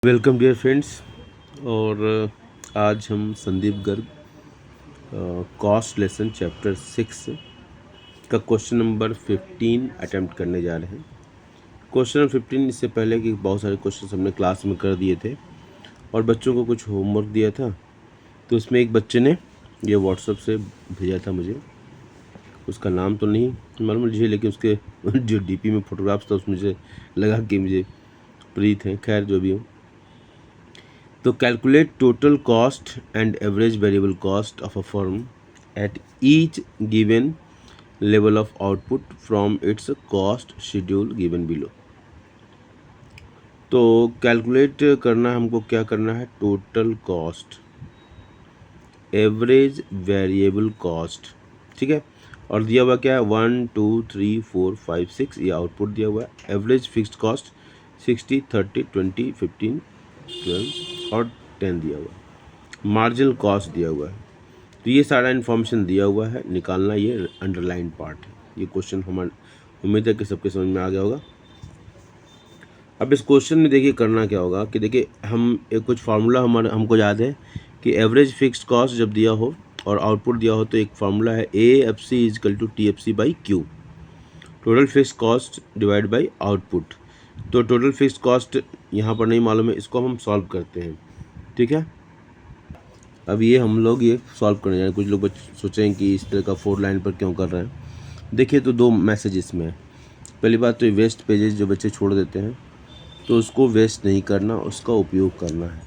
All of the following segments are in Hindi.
Welcome dear friends. और आज हम Sandeep Garg cost lesson chapter 6 का क्वेश्चन नंबर 15 अटैम्प्ट करने जा रहे हैं। क्वेश्चन नंबर 15 इससे पहले कि बहुत सारे क्वेश्चन हमने क्लास में कर दिए थे और बच्चों को कुछ होमवर्क दिया था, तो उसमें एक बच्चे ने ये व्हाट्सएप से भेजा था मुझे। उसका नाम तो नहीं मालूम मुझे, लेकिन उसके जो डीपी में फ़ोटोग्राफ्स था उसमें से लगा कि मुझे प्रीत हैं। खैर जो भी हो, तो calculate total cost and average variable cost of a firm at each given level of output from its cost schedule given below. तो कैलकुलेट करना हमको क्या करना है, total cost, average variable cost, ठीक है। और दिया हुआ क्या है 1 2 3 4 5 6, ये आउटपुट दिया हुआ है। एवरेज फिक्स्ड कॉस्ट 60 30 20 15 12 और 10 दिया हुआ है। मार्जिनल कॉस्ट दिया हुआ है। तो ये सारा इन्फॉर्मेशन दिया हुआ है, निकालना ये अंडरलाइन पार्ट है। ये क्वेश्चन हमारे उम्मीद है कि सबके समझ में आ गया होगा। अब इस क्वेश्चन में देखिए करना क्या होगा कि देखिए हम एक कुछ फार्मूला हमको याद है कि एवरेज फिक्स्ड कॉस्ट जब दिया हो और आउटपुट दिया हो तो एक फार्मूला है AFC equal to TFC by Q, total fixed cost divide by output. तो टोटल फिक्स्ड कॉस्ट यहाँ पर नहीं मालूम है, इसको हम सॉल्व करते हैं, ठीक है। अब ये हम लोग ये सॉल्व करने जा रहे हैं। कुछ लोग सोचें कि इस तरह का 4 लाइन पर क्यों कर रहे हैं। देखिए तो 2 मैसेज इसमें है। पहली बात तो वेस्ट पेजेस जो बच्चे छोड़ देते हैं तो उसको वेस्ट नहीं करना, उसका उपयोग करना है।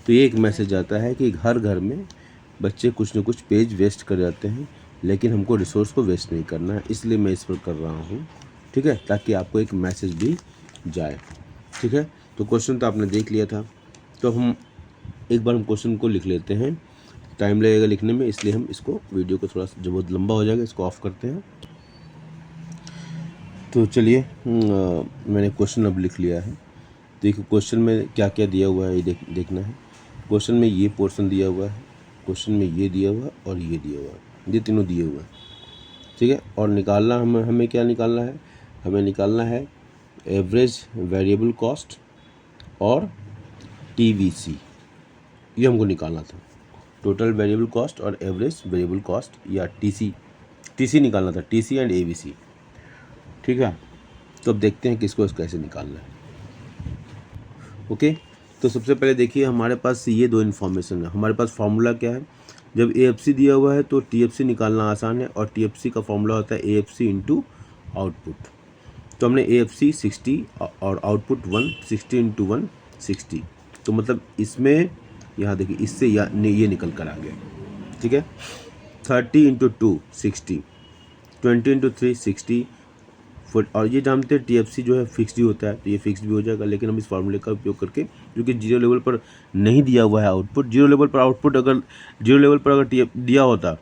तो ये एक मैसेज आता है कि हर घर में बच्चे कुछ न कुछ पेज वेस्ट कर जाते हैं, लेकिन हमको रिसोर्स को वेस्ट नहीं करना है, इसलिए मैं इस पर कर रहा हूँ, ठीक है, ताकि आपको एक मैसेज भी जाए, ठीक है। तो क्वेश्चन तो आपने देख लिया था, तो हम एक बार हम क्वेश्चन को लिख लेते हैं। टाइम लगेगा लिखने में, इसलिए हम इसको वीडियो को थोड़ा सा, जब बहुत लंबा हो जाएगा इसको ऑफ करते हैं। तो चलिए मैंने क्वेश्चन अब लिख लिया है। देखिए क्वेश्चन में क्या क्या दिया हुआ है ये देखना है। क्वेश्चन में ये पोर्शन दिया हुआ है, क्वेश्चन में ये दिया हुआ है और ये दिया हुआ है, ये तीनों दिए हुए हैं, ठीक है। और निकालना हमें क्या निकालना है, हमें निकालना है एवरेज वेरिएबल कॉस्ट और TVC, ये हमको निकालना था। टोटल वेरिएबल कॉस्ट और एवरेज वेरिएबल कॉस्ट या TC निकालना था, TC एंड ABC, ठीक है। तो अब देखते हैं कि इसको कैसे निकालना है। ओके, तो सबसे पहले देखिए हमारे पास ये 2 इन्फॉर्मेशन है। हमारे पास फार्मूला क्या है, जब AFC दिया हुआ है तो TFC निकालना आसान है, और TFC का फार्मूला होता है AFC इंटू आउटपुट। तो हमने AFC 60 और आउटपुट 1 60 इंटू 1 60, तो मतलब इसमें यहाँ देखिए इससे ये निकल कर आ गया, ठीक है। 30 इंटू 2 60, 20 इंटू 3 60 फुट। और ये जानते हैं TFC जो है फिक्स्ड ही होता है, तो ये फिक्स्ड भी हो जाएगा। लेकिन हम इस फार्मूले का उपयोग करके, क्योंकि जीरो लेवल पर नहीं दिया हुआ है आउटपुट, जीरो लेवल पर आउटपुट अगर जीरो लेवल पर अगर दिया होता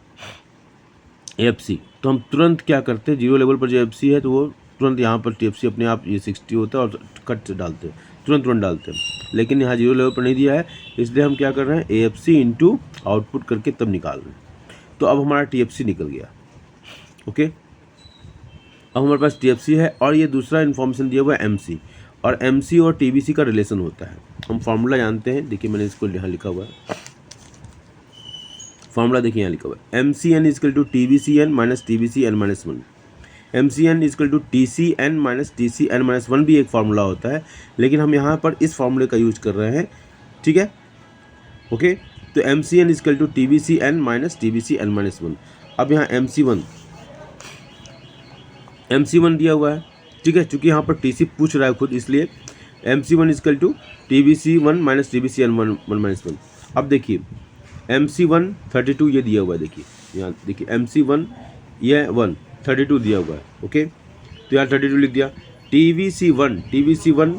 AFC तो हम तुरंत क्या करते, जीरो लेवल पर जो AFC है तो वो तुरंत यहाँ पर TFC अपने आप ये 60 होता है और कट डालते हैं, तुरंत डालते हैं। लेकिन यहाँ जीरो लेवल पर नहीं दिया है, इसलिए हम क्या कर रहे हैं AFC इंटू आउटपुट करके तब निकाल रहे हैं। तो अब हमारा TFC निकल गया, ओके। अब हमारे पास TFC है और ये दूसरा इन्फॉर्मेशन दिया हुआ है MC, और MC और TBC का रिलेशन होता है। हम फार्मूला जानते हैं, देखिए मैंने इसको यहाँ लिखा हुआ है, फार्मूला देखिए यहाँ लिखा हुआ है MCN equal to TBCN minus TBCN-1। MCN equal to TCN minus TCN-1 भी एक फार्मूला होता है, लेकिन हम यहाँ पर इस फार्मूले का यूज कर रहे हैं, ठीक है, ओके। तो MCN equal to TBCN minus TBCN-1। अब यहाँ MC1 दिया हुआ है, ठीक है। चूँकि यहाँ पर TC पूछ रहा है खुद, इसलिए MC1 is equal to TBC1 minus TBCN-1। अब देखिए MC1 32 ये दिया हुआ है, देखिए यहाँ देखिए MC1 ये 1 32 दिया हुआ है, ओके। तो यहाँ 32 लिख दिया। TBC1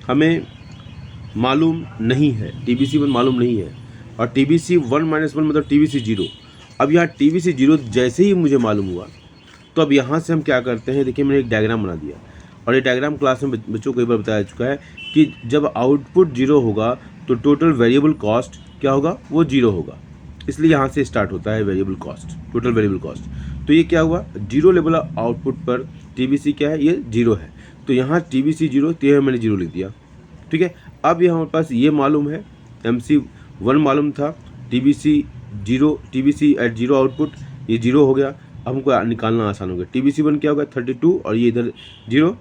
हमें मालूम नहीं है, TBC1 मालूम नहीं है, और TBC1-1 मतलब TBC0। अब यहाँ TBC0 जैसे ही मुझे मालूम हुआ तो अब यहाँ से हम क्या करते हैं, देखिए मैंने एक डायग्राम बना दिया, और ये डायग्राम क्लास में बच्चों को कई बार बताया चुका है कि जब आउटपुट 0 होगा तो टोटल वेरिएबल कॉस्ट क्या होगा, वो 0 होगा। इसलिए यहाँ से स्टार्ट होता है variable cost, total variable cost. तो ये क्या हुआ, जीरो लेवल आउटपुट पर TBC क्या है, ये 0 है, तो यहाँ TBC 0, तो मैंने 0 लिख दिया, ठीक है। अब ये हमारे पास ये मालूम है, MC1 मालूम था, TBC 0, TBC एट 0 आउटपुट, ये 0 हो गया। अब हमको निकालना आसान हो गया। TBC1 क्या होगा 32 और ये इधर 0,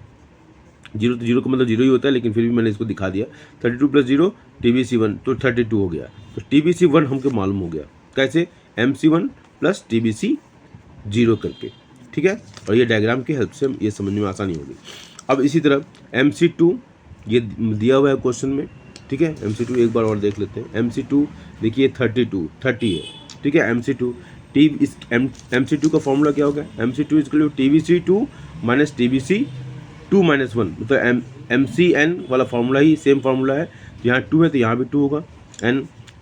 0 तो 0 का मतलब 0 ही होता है, लेकिन फिर भी मैंने इसको दिखा दिया। 32 + 0 TBC1 तो 32 हो गया। तो TBC1 हमको मालूम हो गया कैसे, MC1 + TBC 0 करके, ठीक है। और ये डायग्राम की हेल्प से ये समझने में आसानी होगी। अब इसी तरह MC2 ये दिया हुआ है क्वेश्चन में, ठीक है। MC2 एक बार और देख लेते हैं। MC2 देखिए 30 है, ठीक है। MC2 का फॉर्मूला क्या होगा, MC2 = TBC2 - TBC2 - 1, मतलब MCN वाला फॉर्मूला ही सेम फॉर्मूला है। यहाँ 2 है तो यहाँ भी 2 होगा।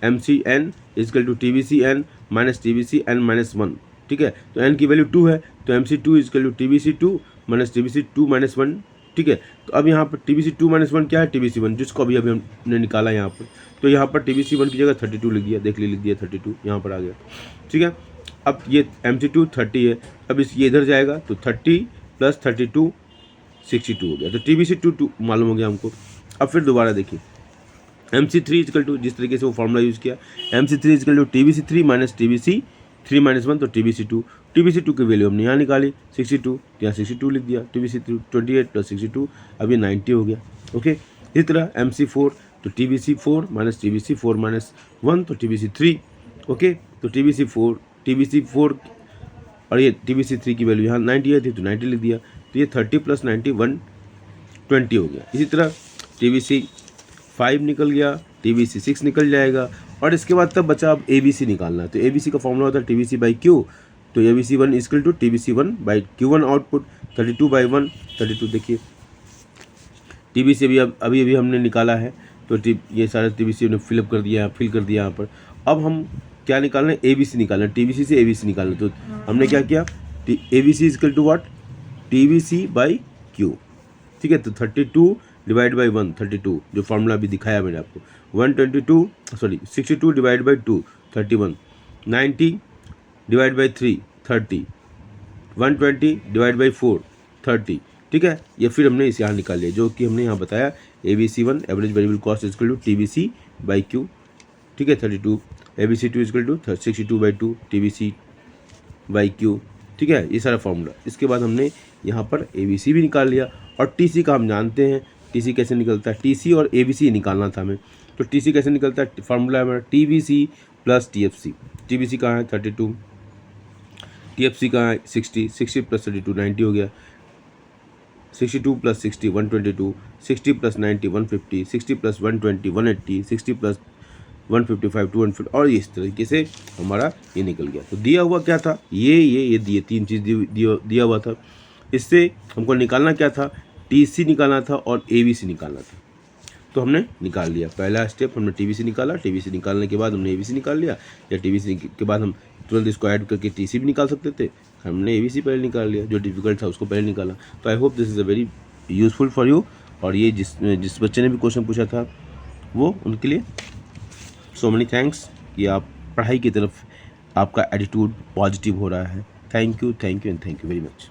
MCN = TBCN - TBCN - 1, ठीक है। तो n की वैल्यू 2 है, तो MC2 = TBC2 - TBC2 - 1, ठीक है। तो अब यहाँ पर TBC2 - 1 क्या है, TBC1, जिसको अभी हमने निकाला यहाँ पर। तो यहाँ पर TBC1 की जगह 32 लिख दिया, लिख दिया 32 यहाँ पर आ गया, ठीक है। अब ये MC2 30 है, अब ये इधर जाएगा तो 30 + 32 62 हो गया। तो TBC2 मालूम हो गया हमको। अब फिर दोबारा देखिए MC3 = जिस तरीके से वो फॉर्मूला यूज़ किया, MC3 = TBC3 - TBC3 - 1, तो TBC2 की वैल्यू हमने यहाँ निकाली 62, यहाँ 62 लिख दिया। TBC2 28 + 62, अब ये 90 हो गया, ओके। इसी तरह MC4 तो TBC4 - TBC4 - 1, तो TBC3, ओके। तो TBC4 और ये TBC3 की वैल्यू यहाँ 90 थी तो 90 लिख दिया। तो ये 30 + 90 120 हो गया। इसी तरह TBC5 निकल गया, TBC6 निकल जाएगा। और इसके बाद तब बचा अब ABC निकालना है। तो ABC का फॉर्मूला होता है TBC/Q, तो ABC1 = TBC1/Q1 आउटपुट 32/1, 32 देखिए TBC अभी हमने निकाला है, तो ये सारा TBC हमने फिल कर दिया यहाँ पर। अब हम क्या निकालना है, ABC निकालना है, TBC से ABC निकालना है। तो हमने क्या किया, ABC = what, TBC/Q, ठीक है। तो 32/1, 32 जो फार्मूला अभी दिखाया मैंने आपको, 62/2 31, 90/3 30, 120/4 30, ठीक है। ये फिर हमने इसे यहाँ निकाल लिया, जो कि हमने यहाँ बताया ABC1 average variable cost = TBC/Q, ठीक है। 32, ABC2 = 62/2 TBC/Q, ठीक है। ये सारा फॉर्मूला। इसके बाद हमने यहाँ पर ABC भी निकाल लिया। और TC का हम जानते हैं, TC कैसे निकलता है, TC और ABC निकालना था हमें। तो TC कैसे निकलता है, फार्मूला है हमारा TBC + TFC। TBC कहाँ है 32, TFC कहाँ है 60, 60 + 32 90 हो गया। 62 + 60 122, 60 + 90 150, 60 + 120 180, 60 + 155 200, और इस तरीके से हमारा ये निकल गया। तो दिया हुआ क्या था, ये दिए 3 चीज़ दिया हुआ था। इससे हमको निकालना क्या था, TC निकालना था और ABC निकालना था। तो हमने निकाल लिया। पहला स्टेप हमने TBC निकाला, TBC निकालने के बाद हमने ABC निकाल लिया, या TBC के बाद हम तुरंत इसको ऐड करके TC भी निकाल सकते थे। हमने ABC पहले निकाल लिया, जो डिफिकल्ट था उसको पहले निकाला। तो I hope this is a very useful for you. और ये जिस बच्चे ने भी क्वेश्चन पूछा था वो उनके लिए सो मेनी थैंक्स कि आप पढ़ाई की तरफ आपका एटीट्यूड पॉजिटिव हो रहा है। Thank you and thank you very much.